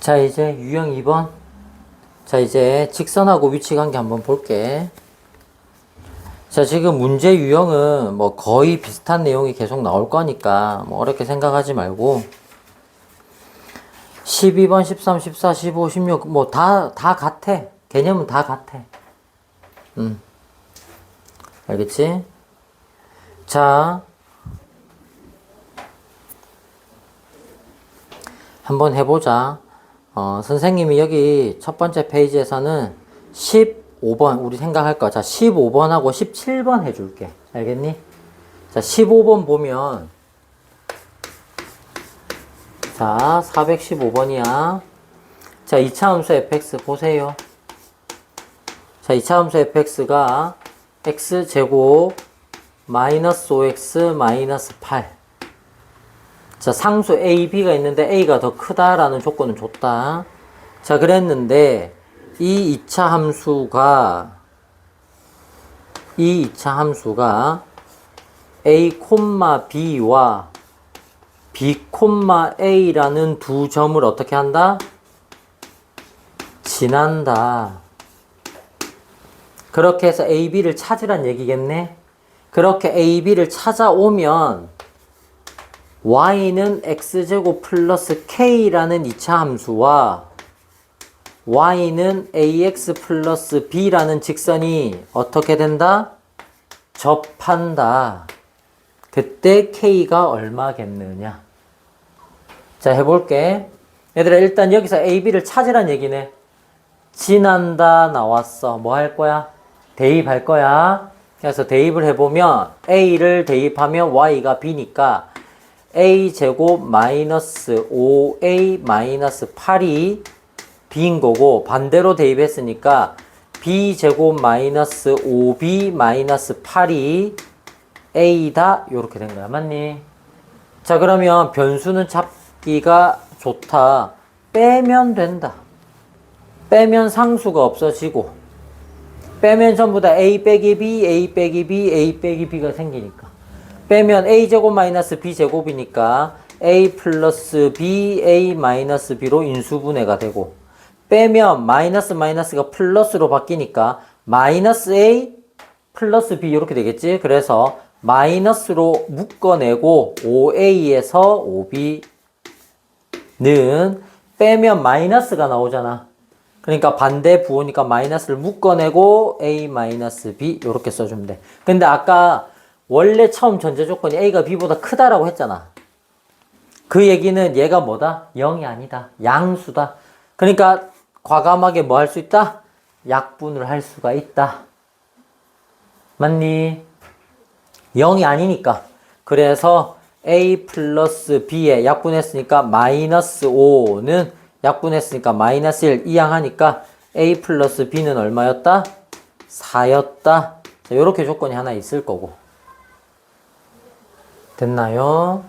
자, 이제 유형 2번. 자, 이제 직선하고 위치관계 한번 볼게. 자, 지금 문제 유형은 뭐 거의 비슷한 내용이 계속 나올 거니까 뭐 어렵게 생각하지 말고 12번, 13, 14, 15, 16 뭐 다 같아. 개념은 다 같아. 알겠지? 자, 한번 해보자. 선생님이 여기 첫 번째 페이지에서는 15번, 우리 생각할 거. 자, 15번하고 17번 해줄게. 알겠니? 자, 15번 보면, 자, 415번이야. 자, 2차 함수 fx 보세요. 자, 2차 함수 fx가 x제곱 마이너스 5x 마이너스 8. 자, 상수 a, b가 있는데 a가 더 크다라는 조건을 줬다. 자, 그랬는데 이 2차 함수가 a, b와 b, a라는 두 점을 어떻게 한다? 지난다. 그렇게 해서 a, b를 찾으란 얘기겠네. 그렇게 a, b를 찾아오면 y는 x제곱 플러스 k라는 2차 함수와 y는 ax 플러스 b라는 직선이 어떻게 된다? 접한다. 그때 k가 얼마겠느냐? 자, 해볼게. 얘들아, 일단 여기서 a, b를 찾으란 얘기네. 지난다 나왔어. 뭐 할 거야? 대입할 거야. 그래서 대입을 해보면 a를 대입하면 y가 b니까 a제곱 마이너스 5a 마이너스 8이 b인 거고, 반대로 대입했으니까 b제곱 마이너스 5b 마이너스 8이 a다. 요렇게 된 거야. 맞니? 자, 그러면 변수는 잡기가 좋다. 빼면 된다. 빼면 상수가 없어지고, 빼면 전부 다 a 빼기 b, a 빼기 b, a 빼기 b가 생기니까. 빼면 a제곱 마이너스 b제곱이니까 a 플러스 b, a 마이너스 b로 인수분해가 되고, 빼면 마이너스 마이너스가 플러스로 바뀌니까 마이너스 a 플러스 b 이렇게 되겠지. 그래서 마이너스로 묶어내고 5a에서 5b는 빼면 마이너스가 나오잖아. 그러니까 반대 부호니까 마이너스를 묶어내고 a 마이너스 b 이렇게 써주면 돼. 근데 아까 원래 처음 전제 조건이 a가 b보다 크다라고 했잖아. 그 얘기는 얘가 뭐다? 0이 아니다. 양수다. 그러니까 과감하게 뭐 할 수 있다? 약분을 할 수가 있다. 맞니? 0이 아니니까. 그래서 a 플러스 b에 약분했으니까 마이너스 5는 약분했으니까 마이너스 1 이항하니까 a 플러스 b는 얼마였다? 4였다. 자, 요렇게 조건이 하나 있을 거고. 됐나요?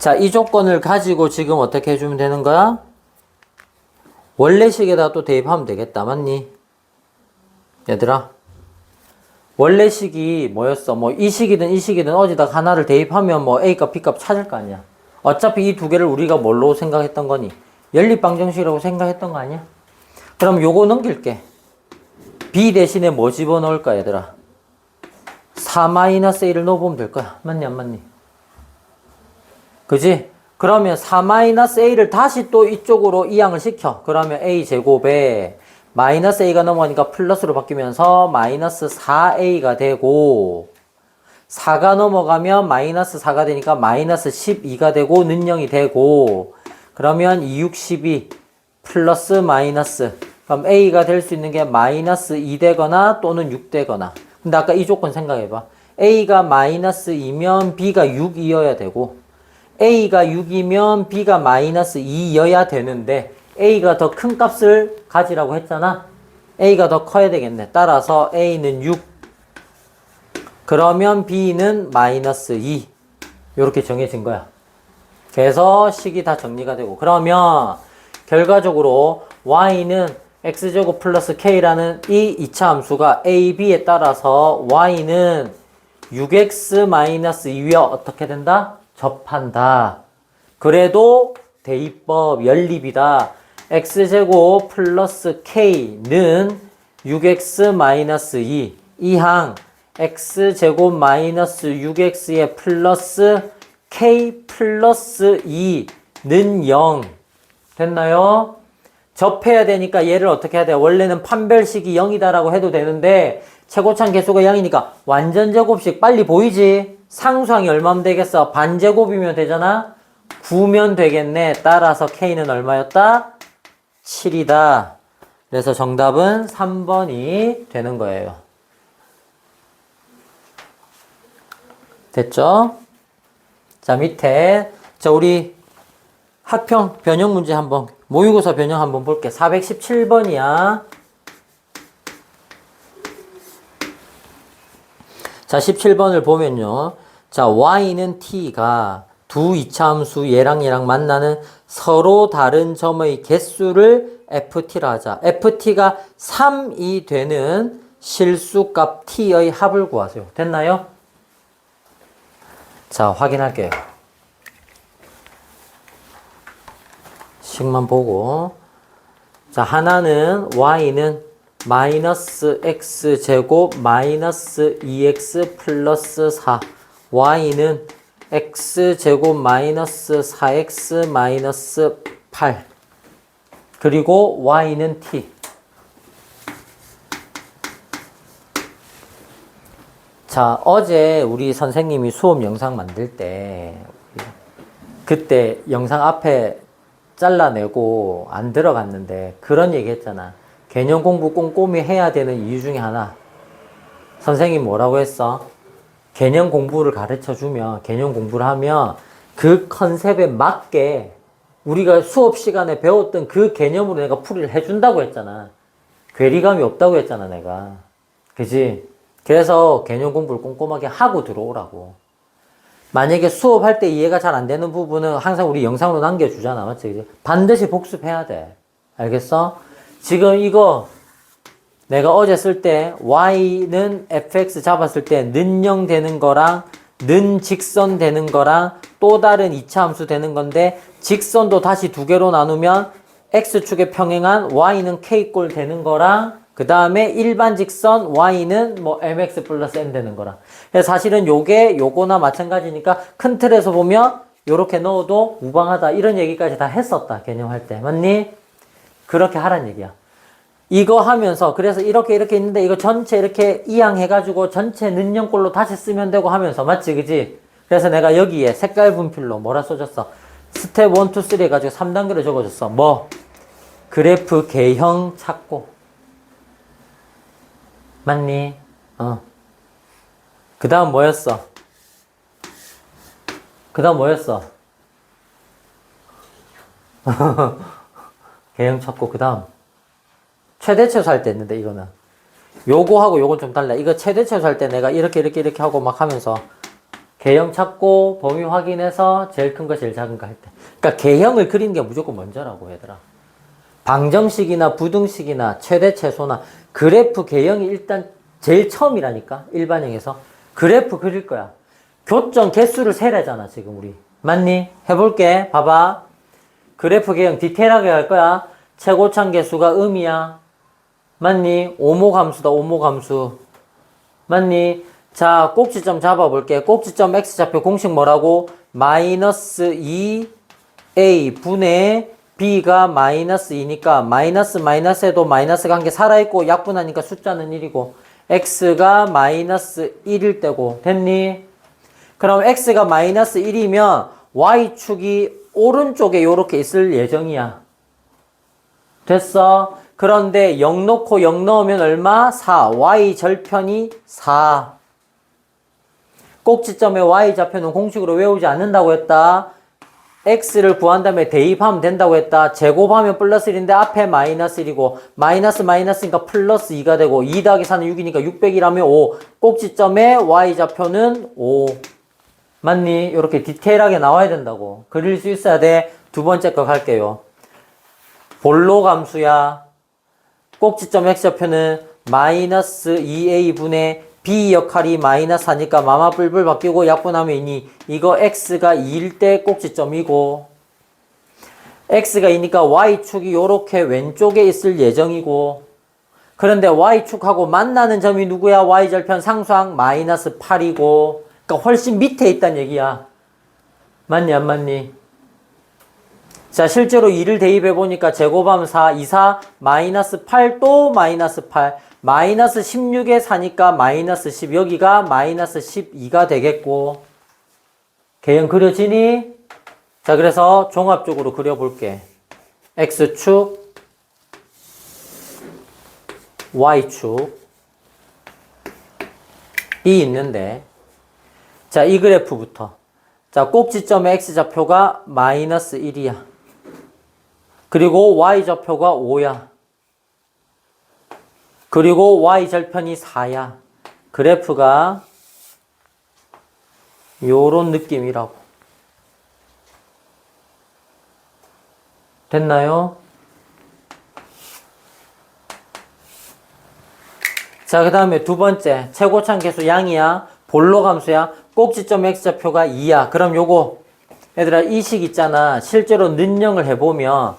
자, 이 조건을 가지고 지금 어떻게 해주면 되는 거야? 원래식에다 또 대입하면 되겠다. 맞니? 얘들아. 원래식이 뭐였어? 뭐 이 식이든 이 식이든 어디다가 하나를 대입하면 뭐 A값, B값 찾을 거 아니야. 어차피 이 두 개를 우리가 뭘로 생각했던 거니? 연립방정식이라고 생각했던 거 아니야? 그럼 요거 넘길게. B 대신에 뭐 집어넣을까, 얘들아? 4-A를 넣어보면 될 거야. 맞니, 안 맞니? 그지? 그러면 4-A를 다시 또 이쪽으로 이항을 시켜. 그러면 A제곱에 마이너스 A가 넘어가니까 플러스로 바뀌면서 마이너스 4A가 되고, 4가 넘어가면 마이너스 4가 되니까 마이너스 12가 되고, 는 0이 되고, 그러면 2, 6, 12 플러스 마이너스. 그럼 A가 될 수 있는 게 마이너스 2 되거나 또는 6 되거나. 근데 아까 이 조건 생각해봐. A가 마이너스 2면 B가 6이어야 되고, A가 6이면 B가 마이너스 2여야 되는데, A가 더 큰 값을 가지라고 했잖아. A가 더 커야 되겠네. 따라서 A는 6. 그러면 B는 마이너스 2. 이렇게 정해진 거야. 그래서 식이 다 정리가 되고. 그러면 결과적으로 Y는 X제곱 플러스 K라는 이 2차 함수가 A, B에 따라서 Y는 6X 마이너스 2와 어떻게 된다? 접한다. 그래도 대입법 연립이다. x제곱 플러스 k는 6x-2 이항 x제곱 마이너스 6x에 플러스 k 플러스 2는 0 됐나요? 접해야 되니까 얘를 어떻게 해야 돼? 원래는 판별식이 0이다라고 해도 되는데 최고참 개수가 0이니까 완전 제곱식 빨리 보이지? 상수항이 얼마면 되겠어? 반제곱이면 되잖아? 9면 되겠네. 따라서 k는 얼마였다? 7이다. 그래서 정답은 3번이 되는 거예요. 됐죠? 자, 밑에 자 우리 합평 변형 문제 한번 모의고사 변형 한번 볼게. 417번이야. 자, 17번을 보면요. 자, y는 t가 두 이차함수 얘랑 얘랑 만나는 서로 다른 점의 개수를 ft라 하자. ft가 3이 되는 실수값 t의 합을 구하세요. 됐나요? 자, 확인할게요. 식만 보고. 자, 하나는 y는 마이너스 x제곱 마이너스 2x 플러스 4 y는 x제곱 마이너스 4x 마이너스 8 그리고 y는 t. 자, 어제 우리 선생님이 수업 영상 만들 때 그때 영상 앞에 잘라내고 안 들어갔는데 그런 얘기 했잖아. 개념 공부 꼼꼼히 해야 되는 이유 중에 하나. 선생님 뭐라고 했어? 개념 공부를 가르쳐 주면, 개념 공부를 하면 그 컨셉에 맞게 우리가 수업 시간에 배웠던 그 개념으로 내가 풀이를 해준다고 했잖아. 괴리감이 없다고 했잖아, 내가. 그지? 그래서 개념 공부를 꼼꼼하게 하고 들어오라고. 만약에 수업할 때 이해가 잘 안 되는 부분은 항상 우리 영상으로 남겨주잖아. 맞지? 그지? 반드시 복습해야 돼. 알겠어? 지금 이거 내가 어제 쓸 때 y는 fx 잡았을 때 는 0 되는 거랑 는 직선 되는 거랑 또 다른 이차함수 되는 건데 직선도 다시 두 개로 나누면 x축에 평행한 y는 k꼴 되는 거랑 그 다음에 일반 직선 y는 뭐 mx 플러스 n 되는 거랑. 그래서 사실은 요게 요거나 마찬가지니까 큰 틀에서 보면 요렇게 넣어도 무방하다 이런 얘기까지 다 했었다. 개념할 때. 맞니? 그렇게 하란 얘기야. 이거 하면서 그래서 이렇게 있는데 이거 전체 이렇게 이항해가지고 전체 는영꼴로 다시 쓰면 되고 하면서 맞지 그지? 그래서 내가 여기에 색깔 분필로 뭐라 써줬어? 스텝 1, 2, 3 해가지고 3단계로 적어줬어. 뭐? 그래프 개형 찾고. 맞니? 그 다음 뭐였어? 개형 찾고 그 다음 최대최소 할 때 했는데 이거는 요거하고 요건 좀 달라. 이거 최대최소 할 때 내가 이렇게 하고 막 하면서 개형 찾고 범위 확인해서 제일 큰 거 제일 작은 거 할 때. 그러니까 개형을 그리는 게 무조건 먼저라고 얘들아. 방정식이나 부등식이나 최대최소나 그래프 개형이 일단 제일 처음이라니까. 일반형에서 그래프 그릴 거야. 교점 개수를 세래잖아 지금 우리. 맞니? 해볼게. 봐봐. 그래프 개형 디테일하게 할 거야. 최고참 개수가 음이야. 맞니? 오모감수다, 오모감수. 맞니? 자, 꼭지점 잡아볼게. 꼭지점 x좌표 공식 뭐라고? 마이너스 2a 분의 b가 마이너스 2니까 마이너스에도 마이너스가 한 개 살아있고 약분하니까 숫자는 1이고 x가 마이너스 1일 때고. 됐니? 그럼 x가 마이너스 1이면 y축이 오른쪽에 요렇게 있을 예정이야. 됐어? 그런데 0 놓고 0 넣으면 얼마? 4. y 절편이 4. 꼭지점의 y 좌표는 공식으로 외우지 않는다고 했다. x를 구한 다음에 대입하면 된다고 했다. 제곱하면 플러스 1인데 앞에 마이너스 1이고 마이너스니까 플러스 2가 되고 2 더하기 4는 6이니까 600이라면 5. 꼭지점의 y 좌표는 5. 맞니? 이렇게 디테일하게 나와야 된다고. 그릴 수 있어야 돼. 두 번째 거 갈게요. 볼로 감수야. 꼭지점 x좌표는 마이너스 2a분의 b 역할이 마이너스 하니까 마마 뿔뿔 바뀌고 약분하면 이니 이거 x가 2일 때 꼭지점이고 x가 2니까 y축이 요렇게 왼쪽에 있을 예정이고, 그런데 y축하고 만나는 점이 누구야? y절편 상수항 마이너스 8이고, 그러니까 훨씬 밑에 있다는 얘기야. 맞니 안 맞니? 자, 실제로 2를 대입해 보니까 제곱하면 4, 2, 4, 마이너스 8, 또 마이너스 8, 마이너스 16에 4니까 마이너스 10, 여기가 마이너스 12가 되겠고, 개형 그려지니? 자, 그래서 종합적으로 그려볼게. x축, y축이 있는데, 자, 이 그래프부터. 자, 꼭지점의 x좌표가 마이너스 1이야. 그리고 y좌표가 5야. 그리고 y절편이 4야. 그래프가 요런 느낌이라고. 됐나요? 자, 그 다음에 두 번째. 최고참 계수 양이야. 볼록 함수야. 꼭지점 x좌표가 2야. 그럼 요거 얘들아 이 식 있잖아. 실제로 능령을 해보면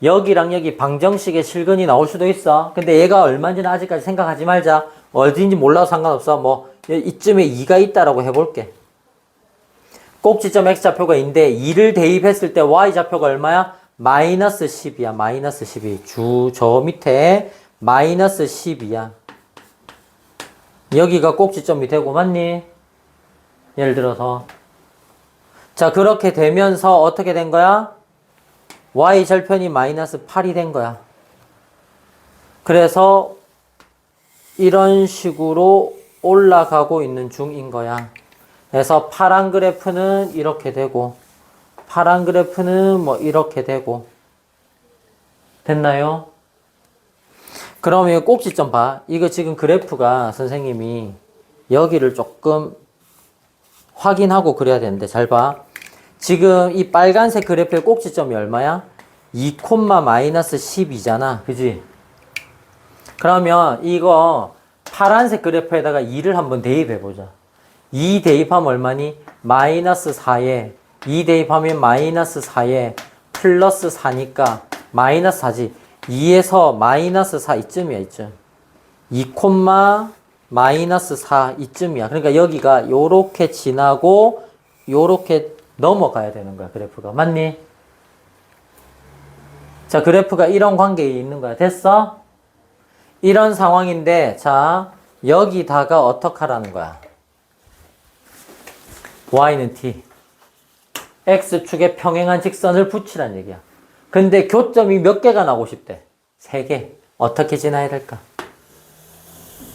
여기랑 여기 방정식의 실근이 나올 수도 있어. 근데 얘가 얼마인지는 아직까지 생각하지 말자. 어딘지 몰라도 상관없어. 뭐 이쯤에 2가 있다라고 해볼게. 꼭지점 x좌표가 2인데 2를 대입했을 때 y좌표가 얼마야? 마이너스 10이야. 마이너스 12. 저 밑에 마이너스 12야. 여기가 꼭지점이 되고 맞니? 예를 들어서. 자, 그렇게 되면서 어떻게 된 거야? y절편이 마이너스 8이 된 거야. 그래서 이런 식으로 올라가고 있는 중인 거야. 그래서 파란 그래프는 이렇게 되고, 파란 그래프는 뭐 이렇게 되고. 됐나요? 그럼 이 꼭지점 봐. 이거 지금 그래프가 선생님이 여기를 조금 확인하고 그려야 되는데 잘 봐. 지금 이 빨간색 그래프의 꼭지점이 얼마야? 2, 마이너스 12잖아. 그지? 그러면 이거 파란색 그래프에다가 2를 한번 대입해보자. 2 대입하면 얼마니? 마이너스 4에 2 대입하면 마이너스 4에 플러스 4니까 마이너스 4지. 2에서 마이너스 4 이쯤이야. 이쯤. 2, 마이너스 4 이쯤이야. 그러니까 여기가 요렇게 지나고 요렇게 넘어가야 되는 거야. 그래프가. 맞니? 자, 그래프가 이런 관계에 있는 거야. 됐어? 이런 상황인데, 자, 여기다가 어떻게 하라는 거야? y는 t. x축에 평행한 직선을 붙이란 얘기야. 근데 교점이 몇 개가 나고 싶대? 3개. 어떻게 지나야 될까?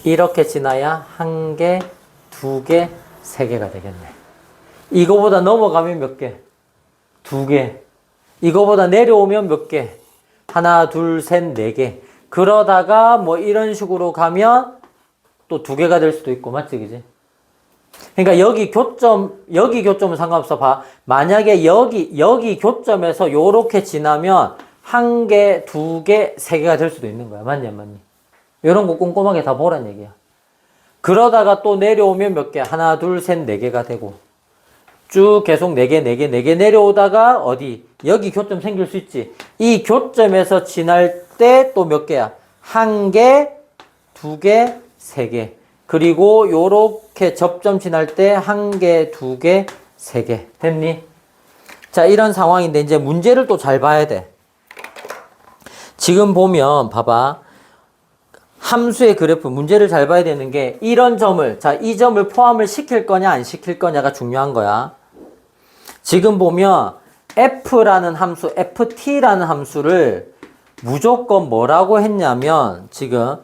이렇게 지나야 1개, 2개, 3개가 되겠네. 이거보다 넘어가면 몇 개? 2개. 이거보다 내려오면 몇 개? 하나, 둘, 셋, 4개. 그러다가 뭐 이런 식으로 가면 또 2개가 될 수도 있고, 맞지, 그지? 그러니까 여기 교점은 상관없어. 봐. 만약에 여기 교점에서 요렇게 지나면 1개, 2개, 3개가 될 수도 있는 거야. 맞니, 안 맞니? 요런 거 꼼꼼하게 다 보란 얘기야. 그러다가 또 내려오면 몇 개? 하나, 둘, 셋, 4개가 되고. 쭉 계속 4개, 4개, 4개 내려오다가 어디? 여기 교점 생길 수 있지. 이 교점에서 지날 때 또 몇 개야? 1개, 2개, 3개. 그리고 요렇게 접점 지날 때 1개, 2개, 3개. 됐니? 자, 이런 상황인데 이제 문제를 또 잘 봐야 돼. 지금 보면 봐봐. 함수의 그래프 문제를 잘 봐야 되는 게 이런 점을, 자, 이 점을 포함을 시킬 거냐 안 시킬 거냐가 중요한 거야. 지금 보면 f라는 함수, ft라는 함수를 무조건 뭐라고 했냐면 지금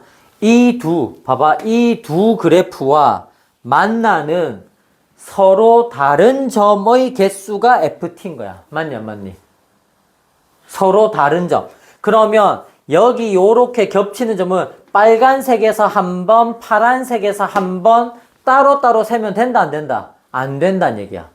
봐봐. 이 두 그래프와 만나는 서로 다른 점의 개수가 ft인 거야. 맞니 안 맞니? 서로 다른 점. 그러면 여기 요렇게 겹치는 점은 빨간색에서 한 번, 파란색에서 한 번 따로따로 세면 된다 안 된다? 안 된다는 얘기야.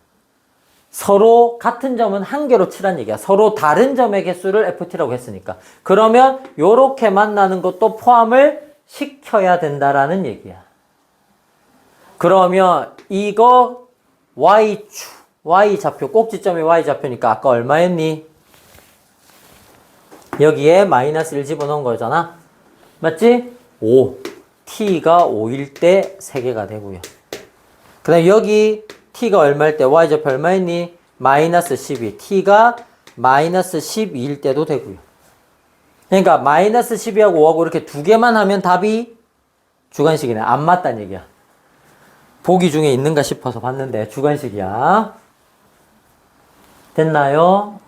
서로 같은 점은 한 개로 치란 얘기야. 서로 다른 점의 개수를 ft라고 했으니까. 그러면 요렇게 만나는 것도 포함을 시켜야 된다라는 얘기야. 그러면 이거 y좌표, 꼭지점이 y좌표니까 아까 얼마였니? 여기에 마이너스 1 집어넣은 거잖아. 맞지? 5. t가 5일 때 3개가 되고요. 그 다음에 여기 t가 얼마일 때 y좌표 얼마였니? 마이너스 12. t가 마이너스 12일 때도 되고요. 그러니까 마이너스 12하고 5하고 이렇게 두 개만 하면 답이 주관식이네. 안 맞다는 얘기야. 보기 중에 있는가 싶어서 봤는데 주관식이야. 됐나요?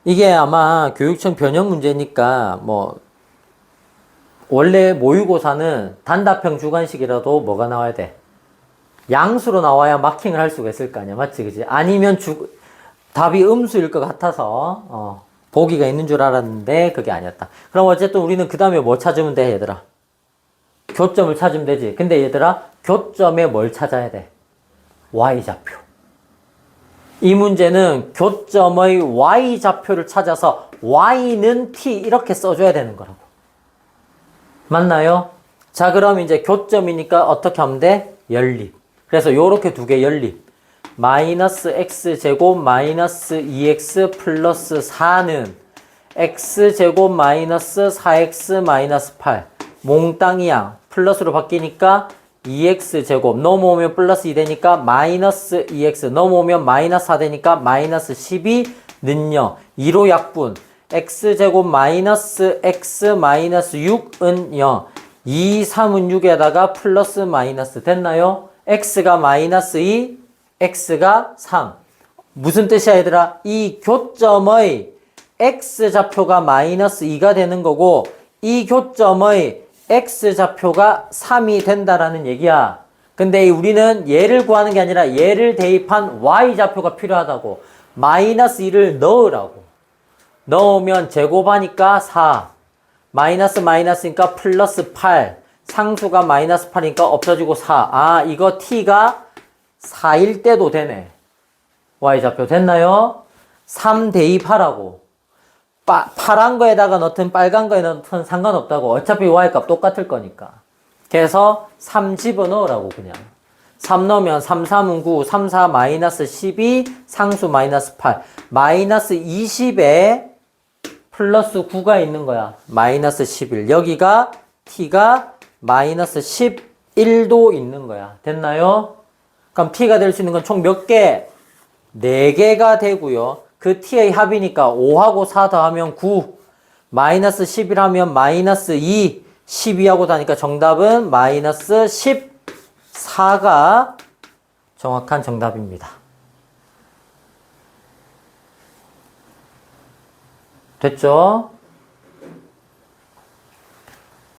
이게 아마 교육청 변형 문제니까 뭐 원래 모의고사는 단답형 주관식이라도 뭐가 나와야 돼? 양수로 나와야 마킹을 할 수가 있을 거 아니야. 맞지? 그지? 아니면 답이 음수일 것 같아서 보기가 있는 줄 알았는데 그게 아니었다. 그럼 어쨌든 우리는 그 다음에 뭐 찾으면 돼, 얘들아? 교점을 찾으면 되지. 근데 얘들아, 교점에 뭘 찾아야 돼? y좌표. 이 문제는 교점의 y좌표를 찾아서 y는 t 이렇게 써줘야 되는 거라고. 맞나요? 자, 그럼 이제 교점이니까 어떻게 하면 돼? 연립. 그래서 요렇게 두 개 연립. 마이너스 x제곱 마이너스 2x 플러스 4는 x제곱 마이너스 4x 마이너스 8. 몽땅이 양. 플러스로 바뀌니까 2x제곱 넘어오면 플러스 2 되니까 마이너스 2x 넘어오면 마이너스 4 되니까 마이너스 12는요. 2로 약분. x제곱 마이너스 x 마이너스 6은 0. 2, 3은 6에다가 플러스 마이너스 됐나요? x가 마이너스 2, x가 3. 무슨 뜻이야 얘들아? 이 교점의 x좌표가 마이너스 2가 되는 거고 이 교점의 x좌표가 3이 된다라는 얘기야. 근데 우리는 얘를 구하는 게 아니라 얘를 대입한 y좌표가 필요하다고. 마이너스 2를 넣으라고. 넣으면 제곱하니까 4. 마이너스 마이너스니까 플러스 8. 상수가 마이너스 8이니까 없어지고 4. 아, 이거 t가 4일 때도 되네. y좌표 됐나요? 3 대입하라고. 파란 거에다가 넣든 빨간 거에 넣든 상관없다고. 어차피 y값 똑같을 거니까. 그래서 3 집어넣으라고 그냥. 3 넣으면 3, 3은 9, 3, 4 마이너스 12, 상수 마이너스 8. 마이너스 20에 플러스 9가 있는 거야. 마이너스 11. 여기가 t가 마이너스 11도 있는 거야. 됐나요? 그럼 t가 될 수 있는 건 총 몇 개? 4개가 되고요. 그 t의 합이니까 5하고 4 더하면 9. 마이너스 11 하면 마이너스 2. 12하고 다니까 정답은 마이너스 14가 정확한 정답입니다. 됐죠?